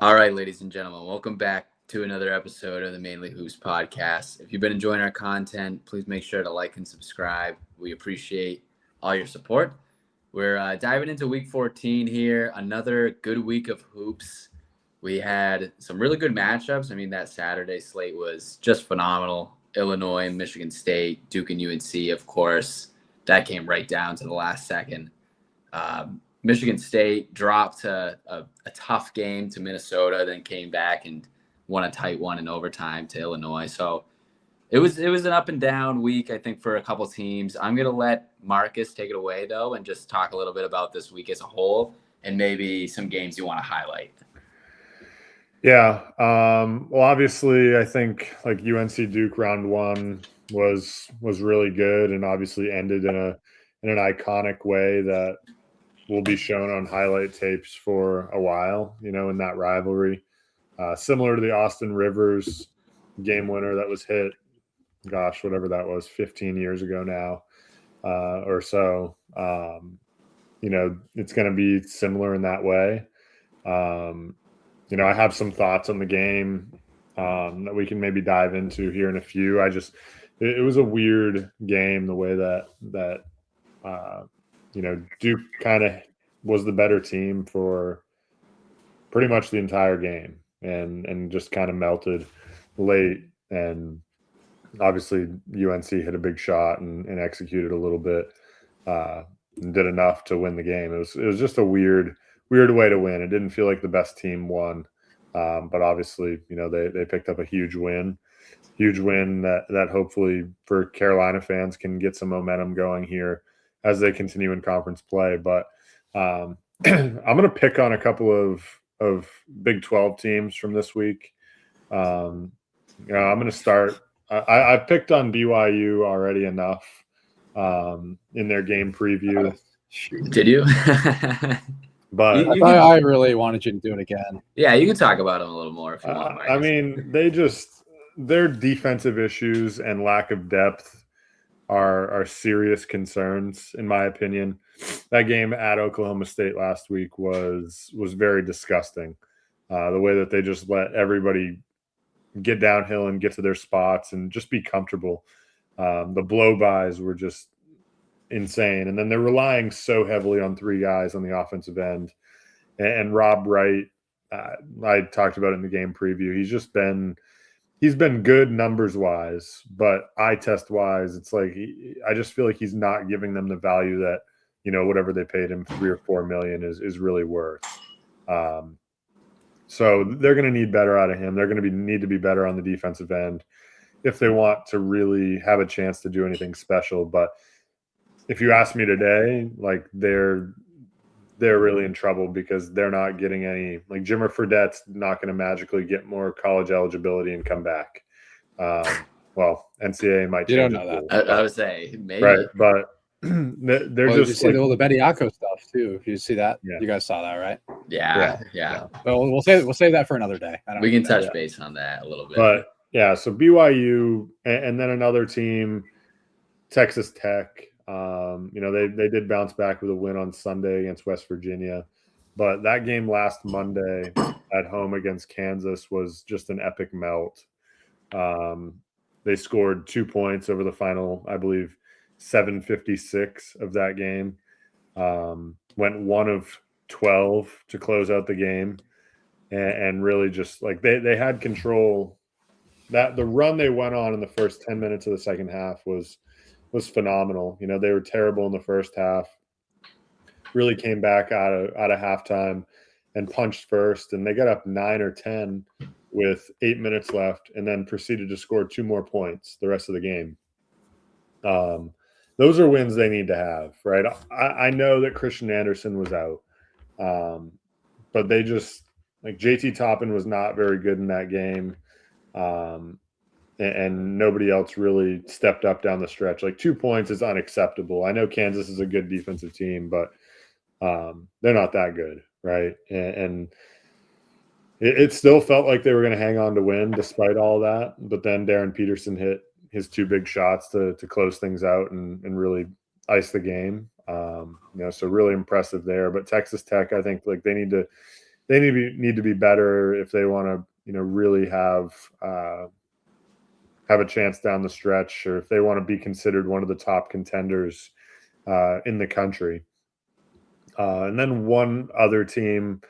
All right, ladies and gentlemen, welcome back to another episode of the Mainly Hoops podcast. If you've been enjoying our content, please make sure to like and subscribe. We appreciate all your support. We're diving into week 14 here, another good week of hoops. We had some really good matchups. I mean, that Saturday slate was just phenomenal. Illinois, Michigan State, Duke, and UNC, of course. That came right down to the last second. Michigan State dropped a tough game to Minnesota, then came back and won a tight one in overtime to Illinois. So it was an up and down week, I think, for a couple teams. I'm gonna let Marcus take it away though, and just talk a little bit about this week as a whole, and maybe some games you want to highlight. Yeah. Well, obviously, I think like UNC Duke round one was really good, and obviously ended in an iconic way that will be shown on highlight tapes for a while. In that rivalry, similar to the Austin Rivers game winner that was hit. Gosh, whatever that was, 15 years ago now, or so. It's going to be similar in that way. I have some thoughts on the game that we can maybe dive into here in a few. It was a weird game the way that Duke kind of was the better team for pretty much the entire game, and just kind of melted late. And obviously UNC hit a big shot and executed a little bit, and did enough to win the game. It was just a weird way to win. It didn't feel like the best team won, but obviously they picked up a huge win that hopefully for Carolina fans can get some momentum going here as they continue in conference play. But I'm going to pick on a couple of Big 12 teams from this week. I'm going to start. I picked on BYU already enough in their game preview. Did you? But I really wanted you to do it again. Yeah, you can talk about them a little more if you want. I mean, their defensive issues and lack of depth are serious concerns, in my opinion. That game at Oklahoma State last week was very disgusting. The way that they just let everybody get downhill and get to their spots and just be comfortable. The blow-bys were just insane. And then they're relying so heavily on three guys on the offensive end. And Rob Wright, I talked about it in the game preview. He's been good numbers-wise, but eye test-wise, it's like I just feel like he's not giving them the value that, whatever they paid him, $3 or $4 million is really worth. So they're going to need better out of him. They're going to need to be better on the defensive end if they want to really have a chance to do anything special. But if you ask me today, like they're really in trouble because they're not getting any. Like Jimmer Fredette's not going to magically get more college eligibility and come back. Well, NCAA might. You don't know that. I would say maybe. Right, but they're just. You see all the Bediako stuff too. If you see that, you guys saw that, right? Yeah. But we'll save that for another day. We can touch base on that a little bit. But yeah, so BYU and then another team, Texas Tech. They did bounce back with a win on Sunday against West Virginia, but that game last Monday at home against Kansas was just an epic melt. They scored 2 points over the final, I believe, 7:56 of that game. Went 1 of 12 to close out the game, and really just like they had control. That the run they went on in the first 10 minutes of the second half was phenomenal. They were terrible in the first half, really came back out of halftime and punched first, and they got up 9 or 10 with 8 minutes left, and then proceeded to score 2 more points the rest of the game. Those are wins they need to have, right? I know that Christian Anderson was out, but they just like JT Toppin was not very good in that game. And nobody else really stepped up down the stretch. Like 2 points is unacceptable. I know Kansas is a good defensive team, but they're not that good, right? And it still felt like they were going to hang on to win despite all that. But then Darren Peterson hit his 2 big shots to close things out and really ice the game. So really impressive there. But Texas Tech, I think like they need to they need to be better if they want to, really have a chance down the stretch, or if they want to be considered one of the top contenders in the country. And then one other team,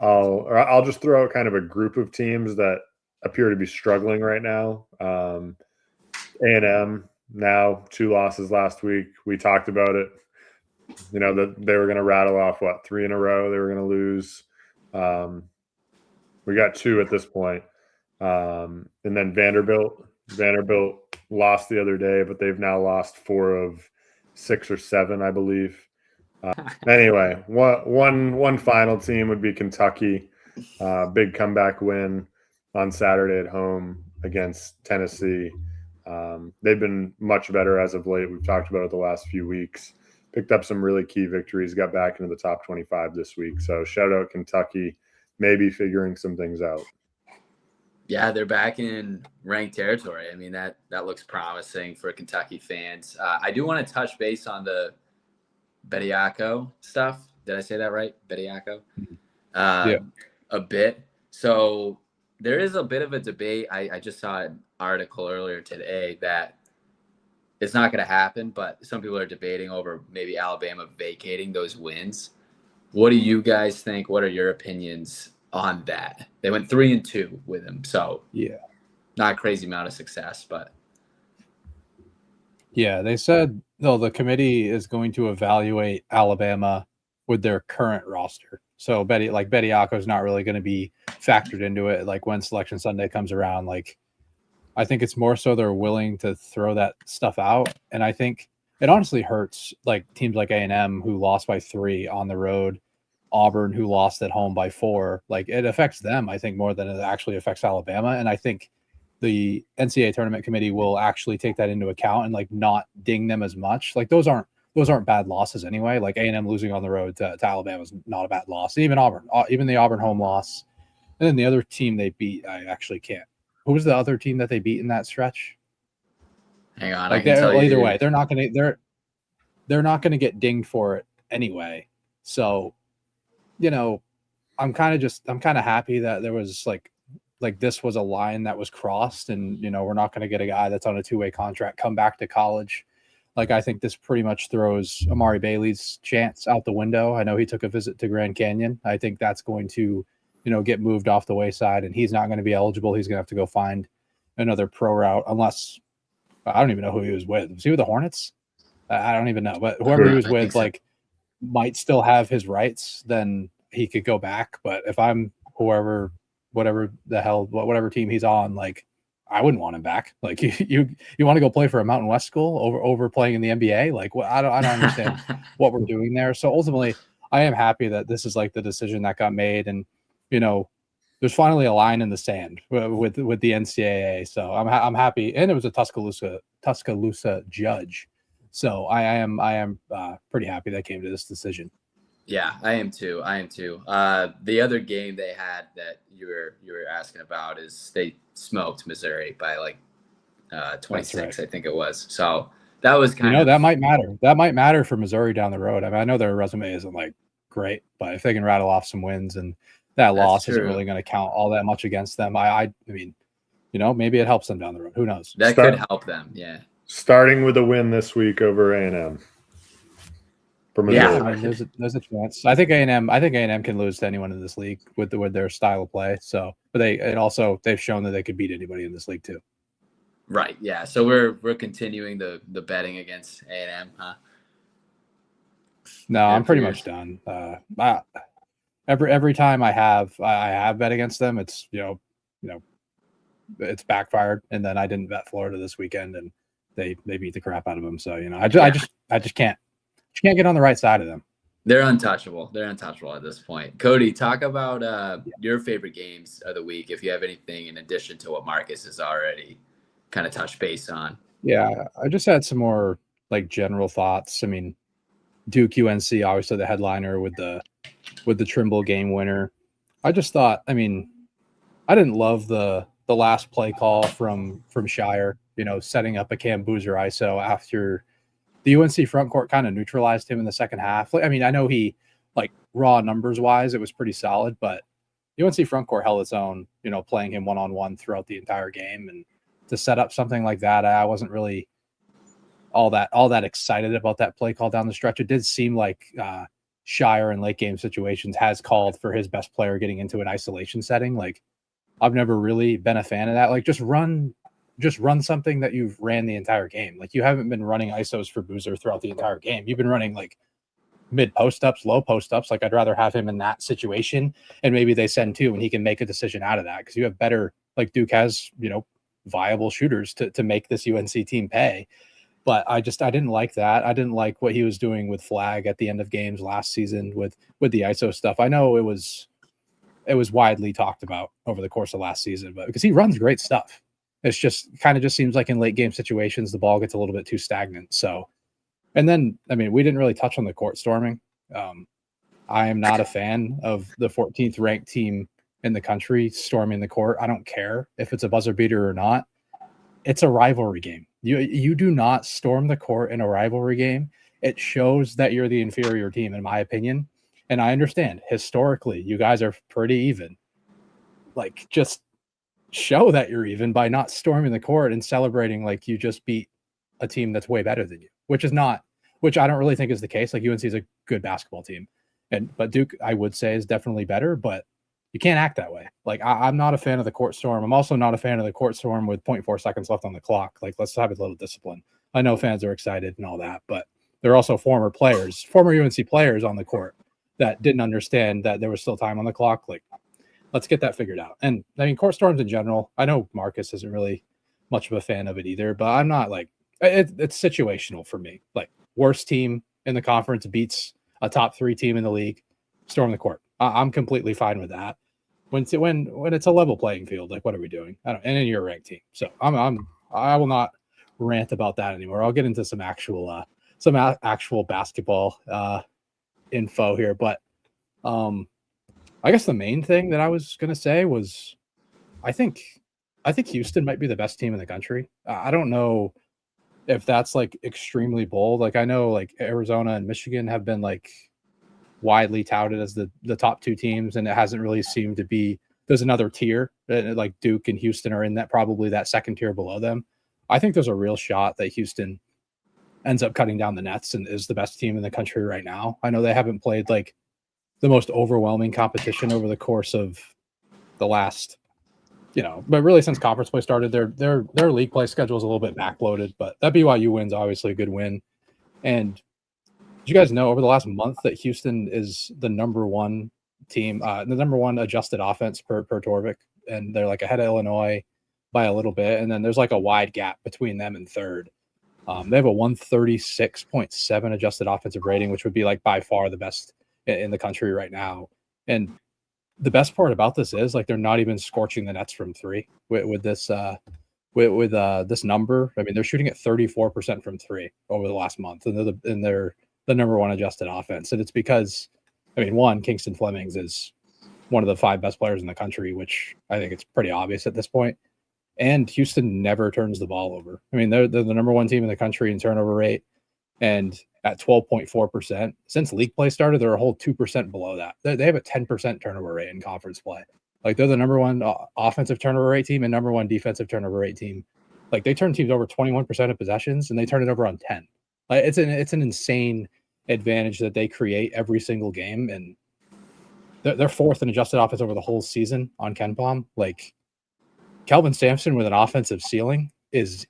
I'll just throw out kind of a group of teams that appear to be struggling right now. A&M, now 2 losses last week. We talked about it. That they were going to rattle off 3 in a row. They were going to lose. We got 2 at this point. And then Vanderbilt lost the other day, but they've now lost 4 of 6 or 7, I believe. Anyway, one final team would be Kentucky. Big comeback win on Saturday at home against Tennessee. They've been much better as of late. We've talked about it the last few weeks. Picked up some really key victories, got back into the top 25 this week. So shout out Kentucky, maybe figuring some things out. Yeah, they're back in ranked territory. I mean, that looks promising for Kentucky fans. I do want to touch base on the Bediako stuff. Did I say that right? Bediako? Yeah. A bit. So there is a bit of a debate. I just saw an article earlier today that it's not going to happen, but some people are debating over maybe Alabama vacating those wins. What do you guys think? What are your opinions on that? They went 3-2 with him, so yeah, not a crazy amount of success, but yeah, they said the committee is going to evaluate Alabama with their current roster. So Bediako is not really going to be factored into it. Like when Selection Sunday comes around, I think it's more so they're willing to throw that stuff out, and I think it honestly hurts teams like A&M who lost by 3 on the road, Auburn who lost at home by 4. It affects them, I think, more than it actually affects Alabama, and I think the NCAA tournament committee will actually take that into account and not ding them as much. Those aren't bad losses anyway. A&M losing on the road to Alabama is not a bad loss. Even the Auburn home loss, and then the other team they beat, I actually can't. Who was the other team that they beat in that stretch? Hang on, I can tell you. Either way, they're not gonna get dinged for it anyway. So, I'm kind of happy that there was this was a line that was crossed, and we're not gonna get a guy that's on a 2-way contract come back to college. I think this pretty much throws Amari Bailey's chance out the window. I know he took a visit to Grand Canyon. I think that's going to get moved off the wayside, and he's not going to be eligible. He's going to have to go find another pro route, unless I don't even know who he was with. Was he with the Hornets? I don't even know, but whoever he was with, so. Might still have his rights. Then he could go back. But if I'm whatever team he's on, I wouldn't want him back. You want to go play for a Mountain West school over playing in the NBA? I don't understand what we're doing there. So ultimately, I am happy that this is the decision that got made, and there's finally a line in the sand with the NCAA. So I'm happy, and it was a Tuscaloosa judge. So I am pretty happy that came to this decision. Yeah, I am too. The other game they had that you were asking about is they smoked Missouri by 26, right. I think it was. So that was kind of, that might matter. That might matter for Missouri down the road. I mean, I know their resume isn't great, but if they can rattle off some wins, and that loss isn't really going to count all that much against them, I mean, maybe it helps them down the road. Who knows? That could help them. Yeah. Starting with a win this week over A&M. Yeah, I mean, there's a chance. I think A&M can lose to anyone in this league with their style of play. So, but they've shown that they could beat anybody in this league too. Right. Yeah. So we're continuing the betting against A&M, huh? No, I'm pretty much done. Every time I have bet against them, it's it's backfired, and then I didn't bet Florida this weekend, and they beat the crap out of them. So I just can't get on the right side of them. They're untouchable. They're untouchable at this point. Cody, talk about your favorite games of the week, if you have anything in addition to what Marcus has already kind of touched base on. Yeah, I just had some more general thoughts. I mean, Duke UNC, obviously the headliner with the Trimble game winner. I just thought, I mean, I didn't love the last play call from Shire, setting up a Cam Boozer ISO after the UNC front court kind of neutralized him in the second half. I mean, I know he like raw numbers wise, it was pretty solid, but UNC front court held its own, playing him one-on-one throughout the entire game. And to set up something like that, I wasn't really all that excited about that play call down the stretch. It did seem like Shire in late game situations has called for his best player getting into an isolation setting. Like, I've never really been a fan of that. Like, just run something that you've ran the entire game. Like, you haven't been running ISOs for Boozer throughout the entire game. You've been running like mid post ups, low post ups. Like, I'd rather have him in that situation, and maybe they send two and he can make a decision out of that, because you have better, like Duke has, viable shooters to make this UNC team pay. But I didn't like that. I didn't like what he was doing with Flag at the end of games last season with the ISO stuff. I know it was widely talked about over the course of last season, but because he runs great stuff, it's just kind of just seems like in late game situations, the ball gets a little bit too stagnant. So, and then, I mean, we didn't really touch on the court storming. I am not a fan of the 14th ranked team in the country storming the court. I don't care if it's a buzzer beater or not. It's a rivalry game. You do not storm the court in a rivalry game. It shows that you're the inferior team, in my opinion. And I understand historically, you guys are pretty even. Like, just show that you're even by not storming the court and celebrating like you just beat a team that's way better than you, which I don't really think is the case. Like, UNC is a good basketball team, but Duke, I would say, is definitely better, but you can't act that way. Like, I'm not a fan of the court storm. I'm also not a fan of the court storm with 0.4 seconds left on the clock. Like, let's have a little discipline. I know fans are excited and all that, but there are also former UNC players on the court that didn't understand that there was still time on the clock. Like, let's get that figured out. And I mean, court storms in general, I know Marcus isn't really much of a fan of it either, but I'm not like, it's situational for me. Like, worst team in the conference beats a top 3 team in the league, storm the court. I'm completely fine with that. When it's a level playing field, like, what are we doing? And then you're a ranked team. So I will not rant about that anymore. I'll get into some actual basketball info here, but I guess the main thing that I was gonna say was I think Houston might be the best team in the country. I don't know if that's like extremely bold. Like, I know like Arizona and Michigan have been like widely touted as the top 2 teams, and it hasn't really seemed to be. There's another tier, like Duke and Houston are in that, probably that second tier below them. I think there's a real shot that Houston ends up cutting down the nets and is the best team in the country right now. I know they haven't played like the most overwhelming competition over the course of the last, but really since conference play started, their league play schedule is a little bit backloaded, but that BYU win's obviously a good win. And did you guys know over the last month that Houston is the number 1 team, the number 1 adjusted offense per Torvik, and they're like ahead of Illinois by a little bit, and then there's like a wide gap between them and third. They have a 136.7 adjusted offensive rating, which would be like by far the best in the country right now. And the best part about this is like they're not even scorching the nets from 3 with this this number. I mean, they're shooting at 34% from 3 over the last month, and they're the number 1 adjusted offense. And it's because, I mean, one, Kingston Flemings is one of the 5 best players in the country, which I think it's pretty obvious at this point. And Houston never turns the ball over. I mean, they're the number 1 team in the country in turnover rate, and at 12.4%. Since league play started, they're a whole 2% below that. They have a 10% turnover rate in conference play. Like, they're the number 1 offensive turnover rate team and number 1 defensive turnover rate team. Like, they turn teams over 21% of possessions, and they turn it over on 10. Like, it's an insane advantage that they create every single game, and they're 4th in adjusted offense over the whole season on KenPom. Like, Kelvin Sampson with an offensive ceiling is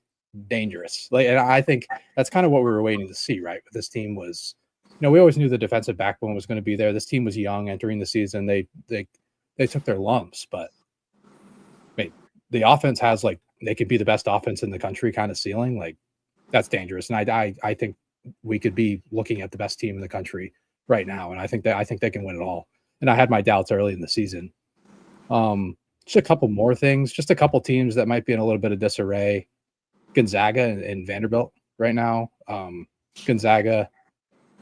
dangerous. Like, and I think that's kind of what we were waiting to see, right? With this team was, we always knew the defensive backbone was going to be there. This team was young entering the season. They took their lumps, but the offense has, like, they could be the best offense in the country kind of ceiling. Like, that's dangerous. And I think we could be looking at the best team in the country right now. And I think they can win it all. And I had my doubts early in the season. Just a couple more things, just a couple teams that might be in a little bit of disarray. Gonzaga and Vanderbilt right now. Gonzaga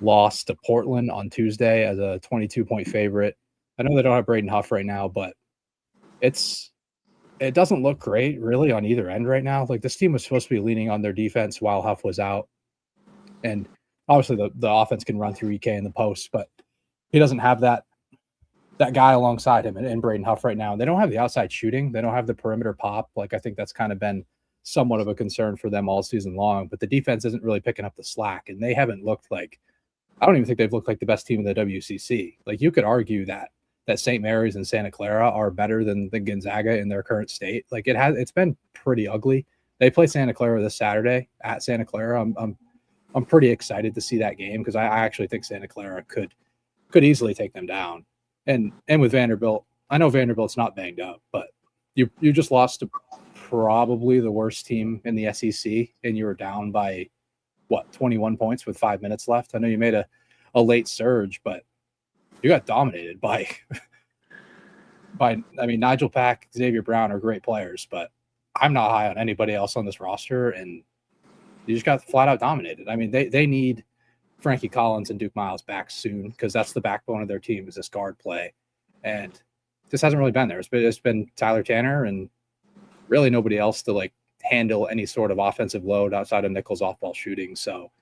lost to Portland on Tuesday as a 22-point favorite. I know they don't have Braden Huff right now, but it doesn't look great really on either end right now. Like, this team was supposed to be leaning on their defense while Huff was out. And obviously the offense can run through EK in the post, but he doesn't have that guy alongside him and Braden Huff right now. They don't have the outside shooting. They don't have the perimeter pop. Like, I think that's kind of been somewhat of a concern for them all season long. But the defense isn't really picking up the slack, and they haven't looked like – I don't even think they've looked like the best team in the WCC. Like, you could argue that St. Mary's and Santa Clara are better than Gonzaga in their current state. Like, it's been pretty ugly. They play Santa Clara this Saturday at Santa Clara. I'm pretty excited to see that game because I actually think Santa Clara could easily take them down. And with Vanderbilt, I know Vanderbilt's not banged up, but you just lost to probably the worst team in the SEC, and you were down by 21 points with 5 minutes left. I know you made a late surge, but you got dominated by Nigel Pack, Xavier Brown are great players, but I'm not high on anybody else on this roster, and you just got flat out dominated. I mean, they need Frankie Collins and Duke Miles back soon because that's the backbone of their team is this guard play. And this hasn't really been there. It's been Tyler Tanner and really nobody else to like handle any sort of offensive load outside of Nichols off-ball shooting. So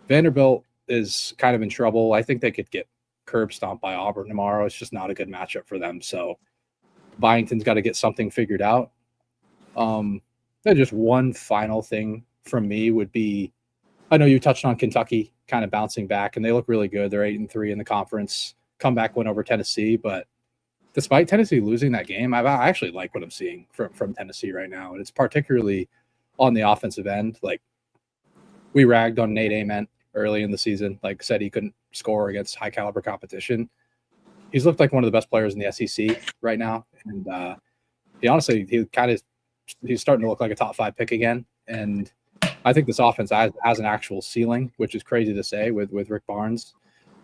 Vanderbilt is kind of in trouble. I think they could get curb stomped by Auburn tomorrow. It's just not a good matchup for them. So Byington's got to get something figured out. Then just one final thing from me would be, I know you touched on Kentucky kind of bouncing back, and they look really good. They're 8-3 in the conference. Comeback win over Tennessee, but despite Tennessee losing that game, I actually like what I'm seeing from Tennessee right now, and it's particularly on the offensive end. Like, we ragged on Nate Ament early in the season, like said he couldn't score against high caliber competition. He's looked like one of the best players in the SEC right now, and he's starting to look like a top 5 pick again. And I think this offense has an actual ceiling, which is crazy to say with Rick Barnes.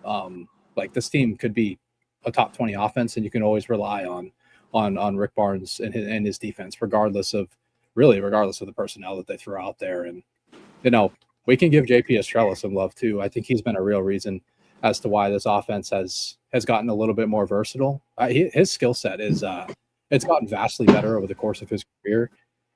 Like, this team could be a top 20 offense, and you can always rely on Rick Barnes and his defense, regardless of the personnel that they throw out there. And, we can give JP Estrella some love too. I think he's been a real reason as to why this offense has gotten a little bit more versatile. His skill set is it's gotten vastly better over the course of his career.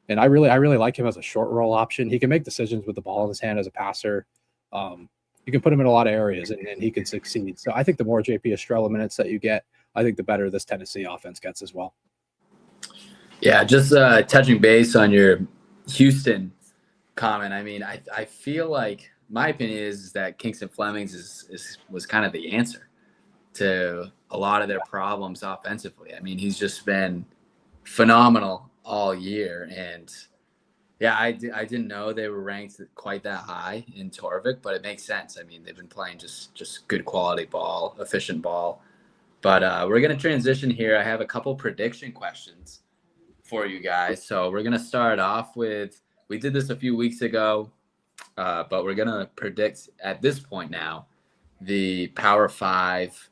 And I really like him as a short roll option. He can make decisions with the ball in his hand as a passer. You can put him in a lot of areas, and he can succeed. So I think the more JP Estrella minutes that you get, I think the better this Tennessee offense gets as well. Yeah, just touching base on your Houston comment. I mean, I feel like my opinion is that Kingston Flemings was kind of the answer to a lot of their problems offensively. I mean, he's just been phenomenal all year. And yeah, I didn't know they were ranked quite that high in Torvik, but it makes sense. I mean, they've been playing just good quality ball, efficient ball. But we're going to transition here. I have a couple prediction questions for you guys. So we're going to start off with, we did this a few weeks ago, but we're going to predict at this point now the Power 5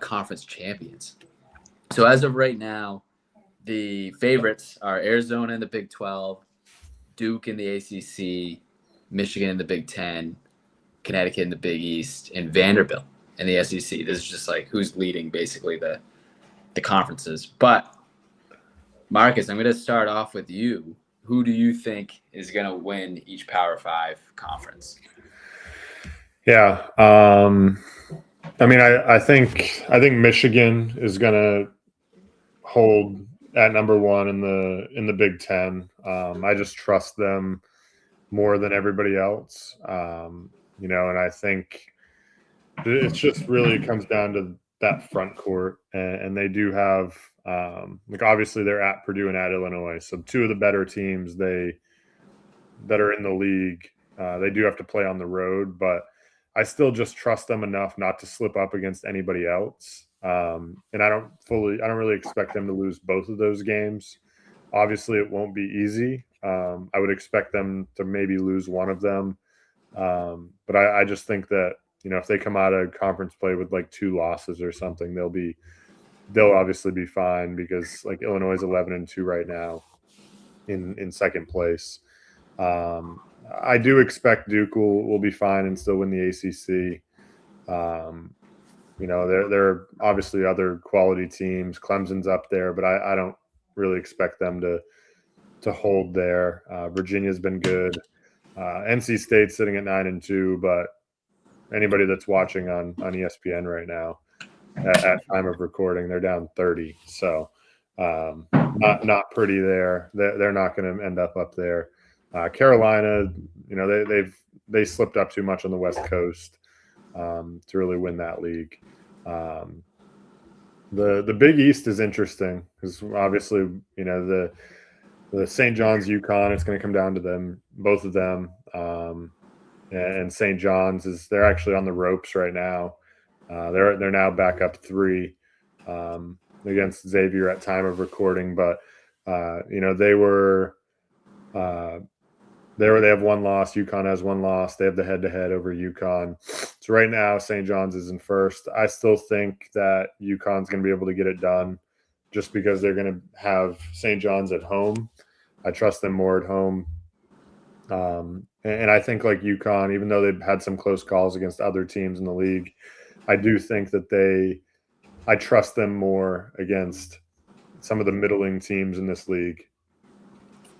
conference champions. So as of right now, the favorites are Arizona in the Big 12, Duke in the ACC, Michigan in the Big 10, Connecticut in the Big East, and Vanderbilt in the SEC. This is just like who's leading basically the conferences. But Marcus, I'm going to start off with you. Who do you think is going to win each Power 5 conference? Yeah. I mean, I think Michigan is going to hold at number 1 in the Big 10. I just trust them more than everybody else. And I think it just really comes down to that front court, and they do have obviously they're at Purdue and at Illinois, so 2 of the better teams that are in the league. They do have to play on the road, but I still just trust them enough not to slip up against anybody else. And I don't really expect them to lose both of those games. Obviously, it won't be easy. I would expect them to maybe lose one of them. But I just think that, if they come out of conference play with like 2 losses or something, they'll obviously be fine because like Illinois is 11-2 right now in second place. I do expect Duke will be fine and still win the ACC. There are obviously other quality teams. Clemson's up there, but I don't really expect them to hold there. Virginia's been good. NC State's sitting at 9-2, but anybody that's watching on ESPN right now at time of recording, they're down 30. So not pretty there. They're not going to end up there. Carolina, they slipped up too much on the West Coast to really win that league. The Big East is interesting because obviously, the St. John's UConn, it's going to come down to them, both of them. And St. John's they're actually on the ropes right now. They're now back up 3 against Xavier at time of recording, but they have 1 loss. UConn has 1 loss. They have the head-to-head over UConn. So right now, St. John's is in first. I still think that UConn's going to be able to get it done just because they're going to have St. John's at home. I trust them more at home. And I think like UConn, even though they've had some close calls against other teams in the league, I do think that I trust them more against some of the middling teams in this league.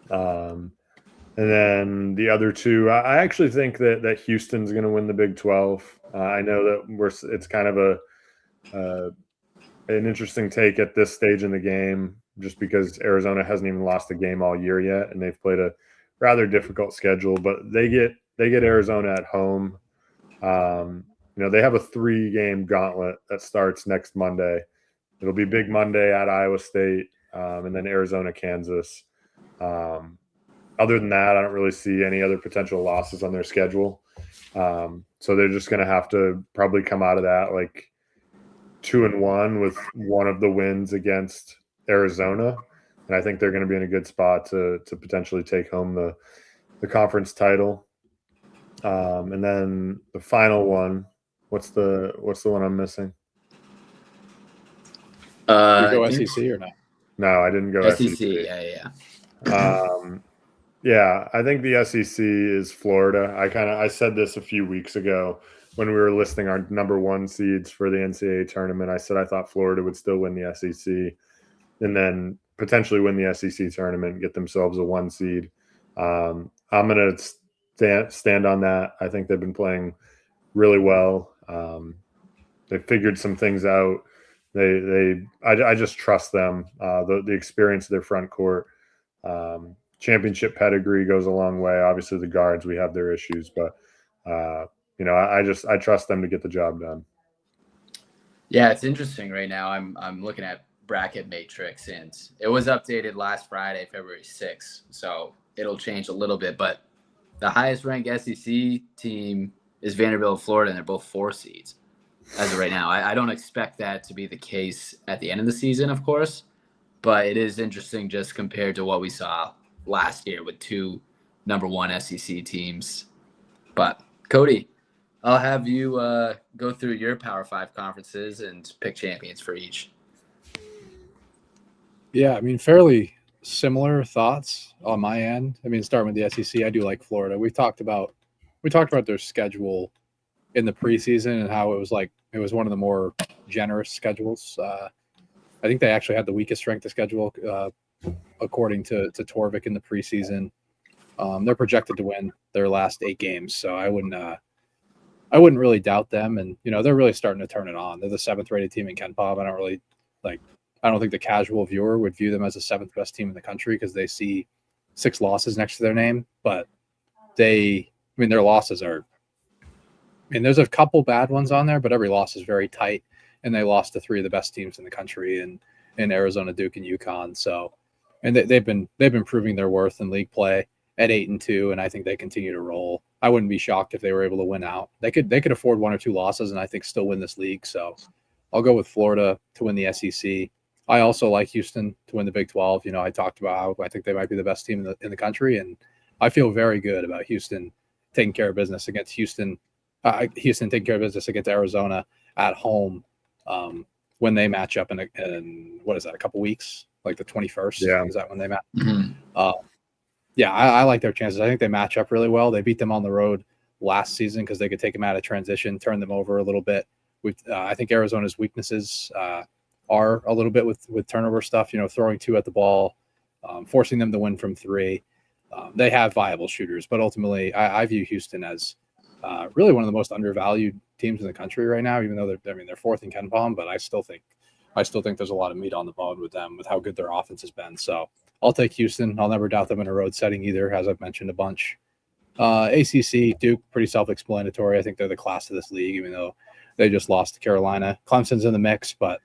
And then the other 2, I actually think that Houston's going to win the Big 12. I know that it's kind of an interesting take at this stage in the game, just because Arizona hasn't even lost a game all year yet, and they've played a rather difficult schedule. But they get Arizona at home. They have a 3-game gauntlet that starts next Monday. It'll be Big Monday at Iowa State, and then Arizona, Kansas. Other than that, I don't really see any other potential losses on their schedule. So they're just going to have to probably come out of that like 2-1 with one of the wins against Arizona. And I think they're going to be in a good spot to potentially take home the conference title. And then the final one, what's the one I'm missing? You go SEC or not? No, I didn't go SEC. Yeah. Yeah, I think the SEC is Florida. I said this a few weeks ago when we were listing our number 1 seeds for the NCAA tournament. I said I thought Florida would still win the SEC and then potentially win the SEC tournament and get themselves a 1 seed. I'm going to stand on that. I think they've been playing really well. They figured some things out. I just trust them. The experience of their front court. Championship pedigree goes a long way. Obviously, the guards, we have their issues, but I trust them to get the job done. Yeah, it's interesting right now. I'm looking at bracket matrix, and it was updated last Friday, February 6th, so it'll change a little bit. But the highest ranked SEC team is Vanderbilt, Florida, and they're both 4 seeds as of right now. I don't expect that to be the case at the end of the season, of course, but it is interesting just compared to what we saw last year with 2 number 1 SEC teams. But Cody, I'll have you go through your Power 5 conferences and pick champions for each. Yeah, I mean, fairly similar thoughts on my end. I mean, starting with the SEC, I do like Florida. We talked about their schedule in the preseason and how it was one of the more generous schedules. I think they actually had the weakest strength of schedule, according to Torvik in the preseason. They're projected to win their last 8 games, so I wouldn't really doubt them. And they're really starting to turn it on. They're the 7th rated team in Ken Pop. I don't think the casual viewer would view them as the 7th best team in the country because they see 6 losses next to their name. But their losses are. There's a couple bad ones on there, but every loss is very tight. And they lost to 3 of the best teams in the country in Arizona, Duke, and UConn. So, and they've been proving their worth in league play at 8-2, and I think they continue to roll. I wouldn't be shocked if they were able to win out. They could afford 1 or 2 losses, and I think still win this league. So, I'll go with Florida to win the SEC. I also like Houston to win the Big 12. I talked about how I think they might be the best team in the country, and I feel very good about Houston taking care of business against Houston taking care of business against Arizona at home when they match up in what is that, a couple weeks, like the 21st? Yeah. Is that when they match? Mm-hmm. I like their chances. I think they match up really well. They beat them on the road last season because they could take them out of transition, turn them over a little bit. I think Arizona's weaknesses are a little bit with turnover stuff, throwing 2 at the ball, forcing them to win from 3. They have viable shooters, but ultimately I view Houston as Really one of the most undervalued teams in the country right now, even though they're fourth in Ken Palm, but I still think there's a lot of meat on the bone with them, with how good their offense has been. So I'll take Houston. I'll never doubt them in a road setting either, as I've mentioned a bunch. ACC, Duke, pretty self-explanatory. I think they're the class of this league, even though they just lost to Carolina. Clemson's in the mix, but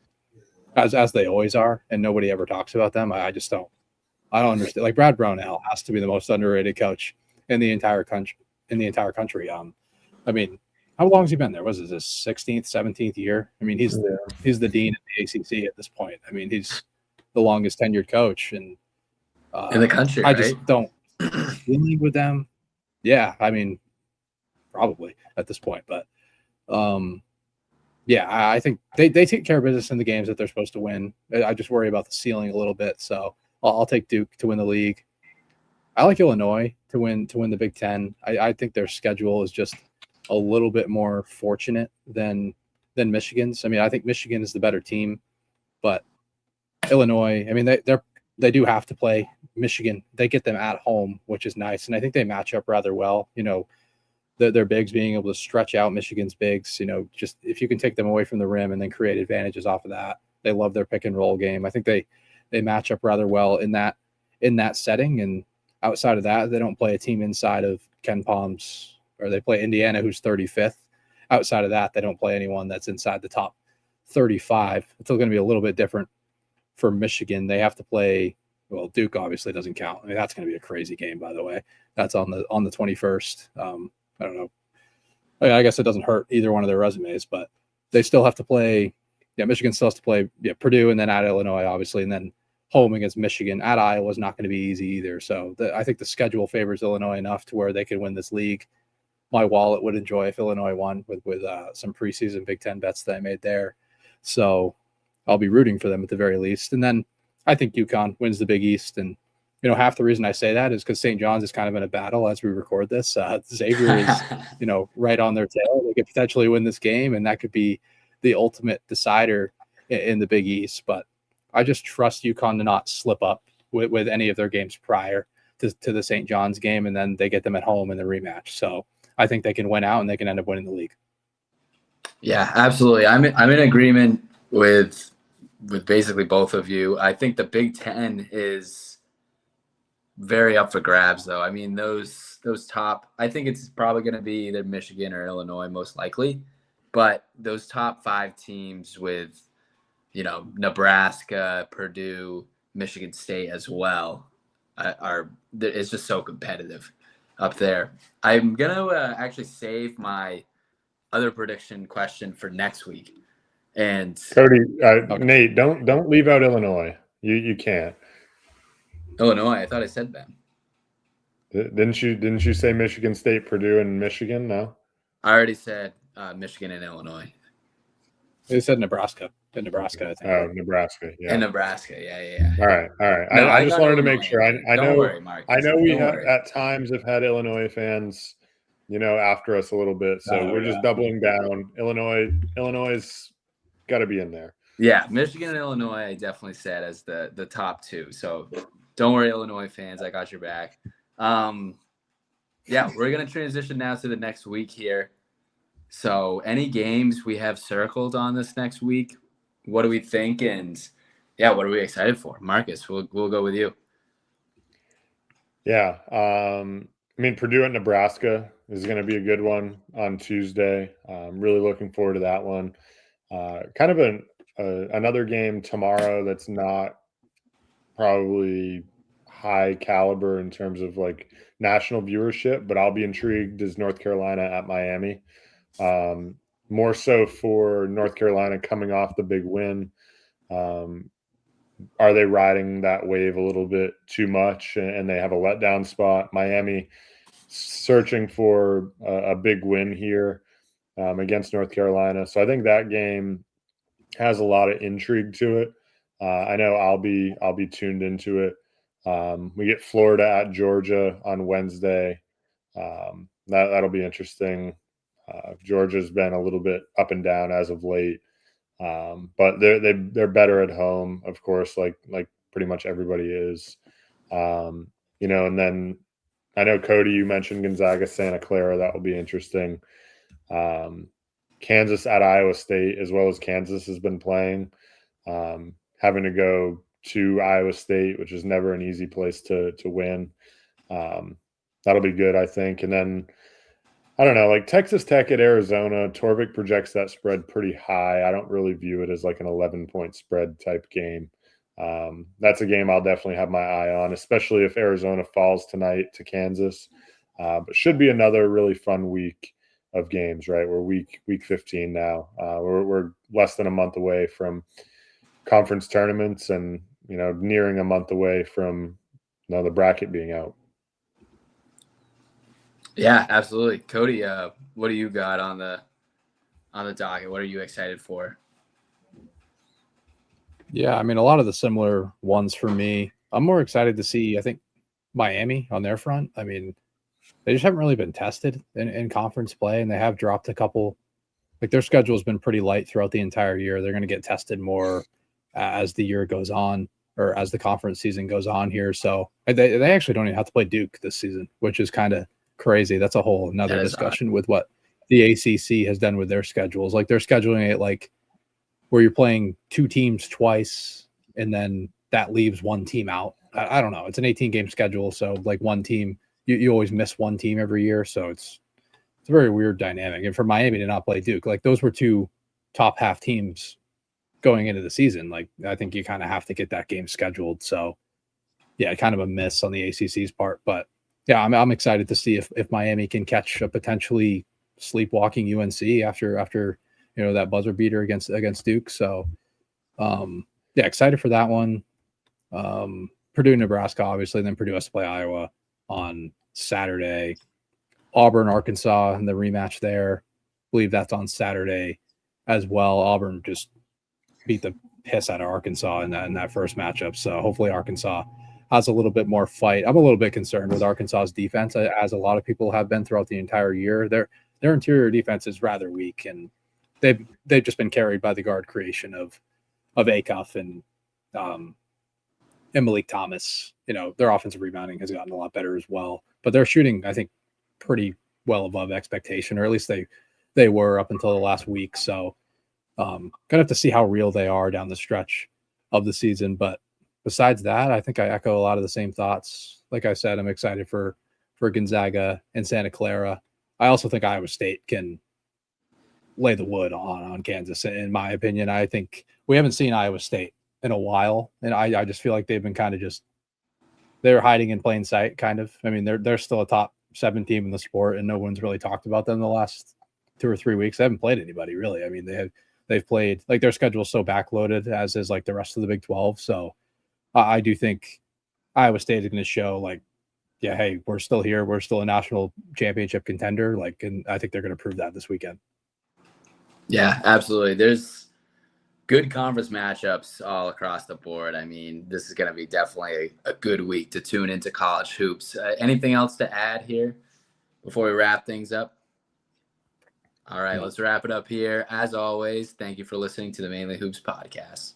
as they always are, and nobody ever talks about them. I just don't. I don't understand. Like Brad Brownell has to be the most underrated coach in the entire country. I mean, how long has he been there? Was it his 16th, 17th year? I mean, he's the dean of the ACC at this point. I mean, he's the longest tenured coach and in the country. I just don't dealing with them. Yeah, I mean, probably at this point, but yeah, I think they take care of business in the games that they're supposed to win. I just worry about the ceiling a little bit, so I'll take Duke to win the league. I like Illinois to win the Big Ten. I think their schedule is just a little bit more fortunate than Michigan's. I mean, I think Michigan is the better team, but Illinois, I mean, they do have to play Michigan. They get them at home, which is nice, and I think they match up rather well. You know, their bigs being able to stretch out Michigan's bigs. You know, just if you can take them away from the rim and then create advantages off of that. They love their pick and roll game. I think they match up rather well in that setting. And outside of that, they don't play a team inside of Ken Palm's, or they play Indiana, who's 35th. Outside of that, they don't play anyone that's inside the top 35. It's still going to be a little bit different for Michigan. They have to play, well, Duke obviously doesn't count. I mean, that's going to be a crazy game, by the way. That's on the 21st. I don't know. I guess it doesn't hurt either one of their resumes, but they still have to play. Yeah, Michigan still has to play Purdue and then at Illinois, obviously, and then home against Michigan. At Iowa is not going to be easy either. So I think the schedule favors Illinois enough to where they could win this league. My wallet would enjoy if Illinois won with some preseason Big Ten bets that I made there. So I'll be rooting for them at the very least. And then I think UConn wins the Big East. And, you know, half the reason I say that is because St. John's is kind of in a battle as we record this. Xavier is, you know, right on their tail. They could potentially win this game, and that could be the ultimate decider in the Big East. But I just trust UConn to not slip up with any of their games prior to the St. John's game, and then they get them at home in the rematch. So I think they can win out, and they can end up winning the league. Yeah, absolutely. I'm in agreement with basically both of you. I think the Big Ten is very up for grabs, though. I mean, those top, I think it's probably going to be either Michigan or Illinois, most likely. But those top 5 teams with, you know, Nebraska, Purdue, Michigan State as well, it's just so competitive up there. I'm going to actually save my other prediction question for next week. And Cody, Nate, don't leave out Illinois. You can't. Illinois, I thought I said them. Didn't you say Michigan State, Purdue, and Michigan? No, I already said Michigan and Illinois. They said Nebraska. In Nebraska, I think. Oh, Nebraska. Yeah. And Nebraska. Yeah. All right. No, I just wanted to make Illinois. sure. I Don't know. worry, Marcus. I know we Don't worry. at times have had Illinois fans, you know, after us a little bit. So we're just doubling down. Illinois' got to be in there. Yeah, Michigan and Illinois, I definitely said as the top 2. So don't worry, Illinois fans. I got your back. Yeah, we're going to transition now to the next week here. So any games we have circled on this next week, what do we think? And, yeah, what are we excited for? Marcus, we'll go with you. Yeah. I mean, Purdue at Nebraska is going to be a good one on Tuesday. I'm really looking forward to that one. Kind of another game tomorrow that's not probably high caliber in terms of like national viewership, but I'll be intrigued is North Carolina at Miami. More so for North Carolina coming off the big win. Are they riding that wave a little bit too much and they have a letdown spot? Miami searching for a big win here against North Carolina. So I think that game has a lot of intrigue to it. I know I'll be tuned into it. We get Florida at Georgia on Wednesday. That'll be interesting. Georgia's been a little bit up and down as of late, but they're better at home, of course, like pretty much everybody is. You know, and then I know, Cody, you mentioned Gonzaga, Santa Clara. That will be interesting. Kansas at Iowa State, as well as Kansas has been playing. Having to go to Iowa State, which is never an easy place to win. That'll be good, I think. And then, I don't know, like Texas Tech at Arizona, Torvik projects that spread pretty high. I don't really view it as like an 11-point spread type game. That's a game I'll definitely have my eye on, especially if Arizona falls tonight to Kansas. But should be another really fun week of games, right? We're week 15 now. We're less than a month away from conference tournaments, and nearing a month away from the bracket being out. Yeah, absolutely. Cody, what do you got on the docket? What are you excited for? Yeah, I mean, a lot of the similar ones for me. I'm more excited to see, I think, Miami on their front. I mean, they just haven't really been tested in conference play, and they have dropped a couple. Like, their schedule has been pretty light throughout the entire year. They're going to get tested more as the year goes on, or as the conference season goes on here. So they actually don't even have to play Duke this season, which is kind of crazy. That's a whole another discussion with what the ACC has done with their schedules. Like, they're scheduling it like where you're playing two teams twice, and then that leaves one team out. I don't know. It's an 18-game schedule, so like one team, you always miss one team every year. So it's a very weird dynamic. And for Miami to not play Duke, like those were two top half teams going into the season. Like, I think you kind of have to get that game scheduled. So yeah, kind of a miss on the ACC's part. But yeah, I'm excited to see if Miami can catch a potentially sleepwalking UNC after that buzzer beater against Duke. So yeah, excited for that one. Purdue, Nebraska, obviously, then Purdue has to play Iowa on Saturday. Auburn, Arkansas, and the rematch there. I believe that's on Saturday as well. Auburn just beat the piss out of Arkansas in that first matchup. So hopefully Arkansas has a little bit more fight. I'm a little bit concerned with Arkansas's defense, as a lot of people have been throughout the entire year. Their interior defense is rather weak, and they've just been carried by the guard creation of Acuff and Malik Thomas. Their offensive rebounding has gotten a lot better as well, but they're shooting, I think, pretty well above expectation, or at least they were up until the last week. So gonna have to see how real they are down the stretch of the season. But besides that, I think I echo a lot of the same thoughts. Like I said, I'm excited for Gonzaga and Santa Clara. I also think Iowa State can lay the wood on Kansas. In my opinion, I think we haven't seen Iowa State in a while, and I just feel like they've been kind of they're hiding in plain sight, kind of. I mean, they're still a top 7 team in the sport, and no one's really talked about them the last 2 or 3 weeks. They haven't played anybody really. I mean, they've played, like, their schedule is so backloaded, as is like the rest of the Big 12. So I do think Iowa State is going to show, like, yeah, hey, we're still here. We're still a national championship contender. Like, and I think they're going to prove that this weekend. Yeah, absolutely. There's good conference matchups all across the board. I mean, this is going to be definitely a good week to tune into college hoops. Anything else to add here before we wrap things up? All right, let's wrap it up here. As always, thank you for listening to the Mainly Hoops podcast.